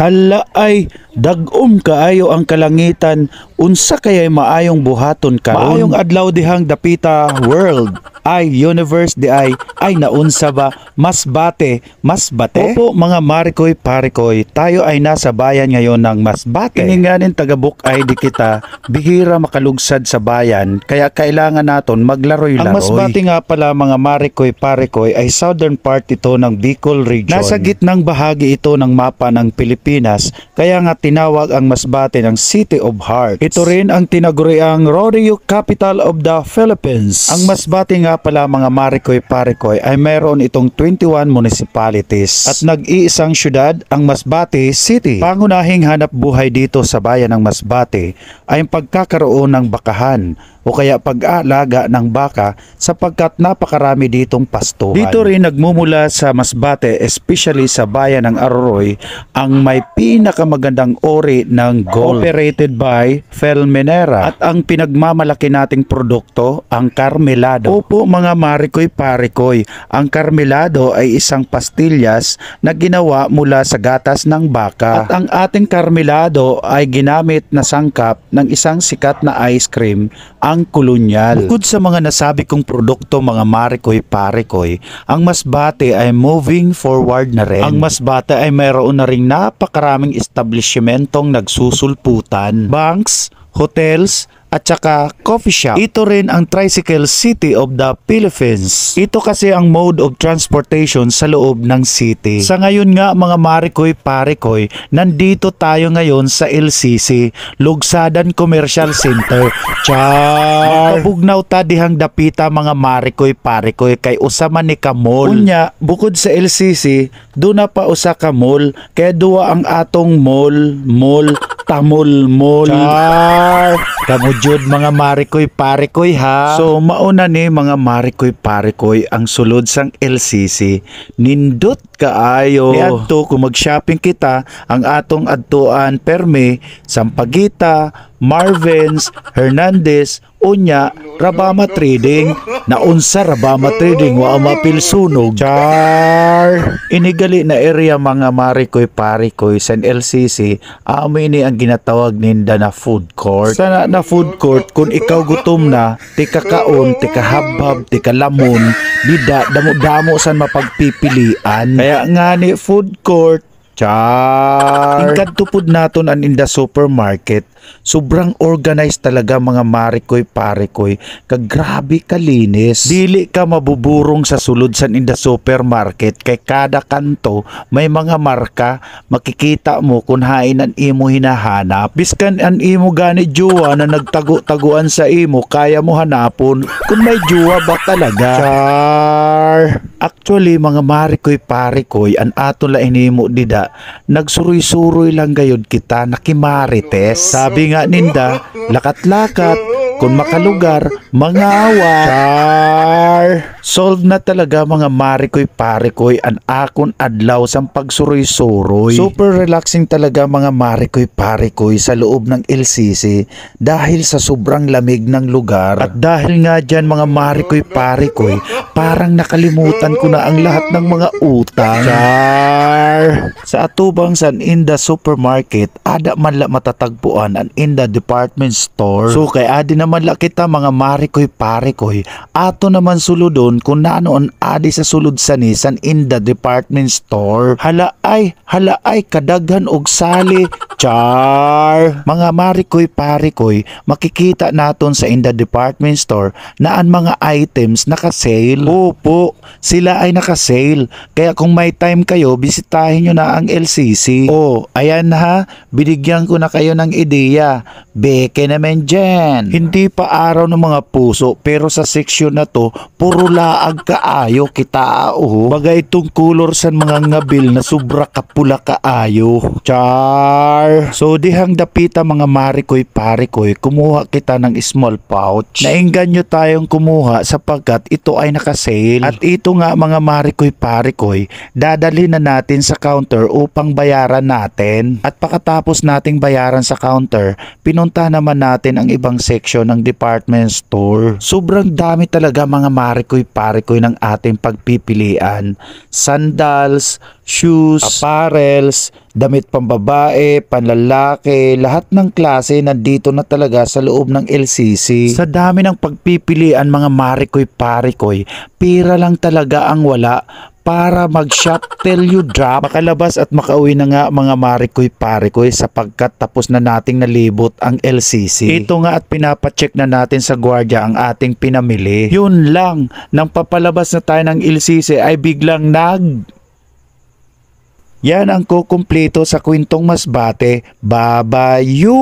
Hala ay dag-om kaayo ang kalangitan, unsa kaya'y maayong buhaton karon. Maayong adlaw dihang dapita world ay universe di ay naunsa ba Masbate. Opo mga marikoy parikoy, tayo ay nasa bayan ngayon ng Masbate. Ininganin taga-book ID kita, bihira makalugsad sa bayan, kaya kailangan naton maglaroy-laroy. Ang Masbate nga pala mga marikoy parikoy ay southern part ito ng Bicol region. Nasa gitnang bahagi ito ng mapa ng Pilipinas, kaya nga tinawag ang Masbate ng City of Hearts. Ito rin ang tinaguriang rodeo capital of the Philippines. Ang Masbate nga pala mga marikoy parikoy ay mayroon itong 21 municipalities at nag-iisang syudad ang Masbate City. Pangunahing hanap buhay dito sa bayan ng Masbate ay ang pagkakaroon ng bakahan o kaya pag-aalaga ng baka sapagkat napakarami ditong pastuhan. Dito rin nagmumula sa Masbate, especially sa bayan ng Aroroy, ang may pinakamagandang ori ng gold operated by Felmenera at ang pinagmamalaki nating produkto, ang Carmelado. Opo mga marikoy parikoy, ang Carmelado ay isang pastillas na ginawa mula sa gatas ng baka at ang ating Carmelado ay ginamit na sangkap ng isang sikat na ice cream, ang Kolonyal. Bukod sa mga nasabi kong produkto mga marikoy parikoy, ang Masbate ay moving forward na rin. Ang Masbate ay mayroon na ring napakaraming establishmentong nagsusulputan, banks, hotels, at saka coffee shop. Ito rin ang Tricycle City of the Philippines. Ito kasi ang mode of transportation sa loob ng city. Sa ngayon nga mga marikoy parikoy, nandito tayo ngayon sa LCC, Lugsadan Commercial Center. Char! Magpabugnaw ta dihang dapita mga marikoy parikoy kay usama ni ka mall. Unya, bukod sa LCC, doon na pa usa ka mall, kaya duwa ang atong mall, tamol mall. Char! Kamujud mga marikoy parikoy ha. So mauna ni mga marikoy parikoy ang sulod sang LCC. Nindot kaayo. Niadto kung mag-shopping kita, ang atong adtuan perme, Sampaguita, Marvins, Hernandez, unya Rabama Trading. Naunsa Rabama Trading wa mapil sunog. Char! Inigali na area mga marikoy parikoy sa LCC, amo ini ang ginatawag ninda na food court. Sana na food court kung ikaw gutom na, tika kaon, tika habhab, tika lamon, dida damo-damo san mapagpipilian. Kaya nga ni food court. Char! Tingkad tupod naton an inda supermarket. Sobrang organized talaga mga marikoy parikoy. Kagrabe kalinis. Dili ka mabuburong sa sulod san inda supermarket kay kada kanto may mga marka. Makikita mo kung hain ang imo hinahanap. Biskan ang imo gani juwa na nagtago-taguan sa imo, kaya mo hanapon kung may juwa ba talaga. Char! Actually mga marikoy parikoy, an aton la inimo dida, nagsuroy-suroy lang gayud kita, nakimarites. Sabi nga ninda, lakat-lakat, kung makalugar, mga awa. Char! Solve na talaga mga marikoy parikoy ang akon adlaw sang pagsuroy-suroy. Super relaxing talaga mga marikoy parikoy sa loob ng LCC dahil sa sobrang lamig ng lugar. At dahil nga dyan mga marikoy parikoy, parang nakalimutan ko na ang lahat ng mga utang. Char! Sa atubang san inda supermarket, ada man la matatagpuan ang inda department store. So kay adi naman la kita mga marikoy parikoy, ato naman suludon kung naanoon adi sa sulod sa nisan inda department store. Hala ay kadaghan og sali. Char! Mga marikoy parikoy, makikita naton sa inda department store na ang mga items naka-sale. Opo, sila ay naka-sale. Kaya kung may time kayo, bisitahin nyo na ang LCC. Oh, ayan ha, binigyan ko na kayo ng ideya. Beke naman dyan. Hindi pa araw ng mga puso, pero sa seksyon na to, puro laag kaayo kita. Bagay itong color sa mga ngabil na sobra kapula kaayo. Char! So dihang dapita mga marikoy parikoy, kumuha kita ng small pouch. Nainggan nyo tayong kumuha sapagkat ito ay naka-sale. At ito nga mga marikoy parikoy, dadalhin na natin sa counter upang bayaran natin. At pagkatapos nating bayaran sa counter, pinunta naman natin ang ibang section ng department store. Sobrang dami talaga mga marikoy parikoy ng ating pagpipilian. Sandals, shoes, apparels, damit pambabae, panlalaki, lahat ng klase nandito na talaga sa loob ng LCC. Sa dami ng pagpipilian mga marikoy-parikoy, pira lang talaga ang wala para mag-shop till you drop. Makalabas at makauwi na nga mga marikoy-parikoy sapagkat tapos na nating nalibot ang LCC. Ito nga at pinapacheck na natin sa gwardiya ang ating pinamili. Yun lang, nang papalabas na tayo ng LCC ay biglang yan ang kukumpleto sa kwentong masbate. Babayu!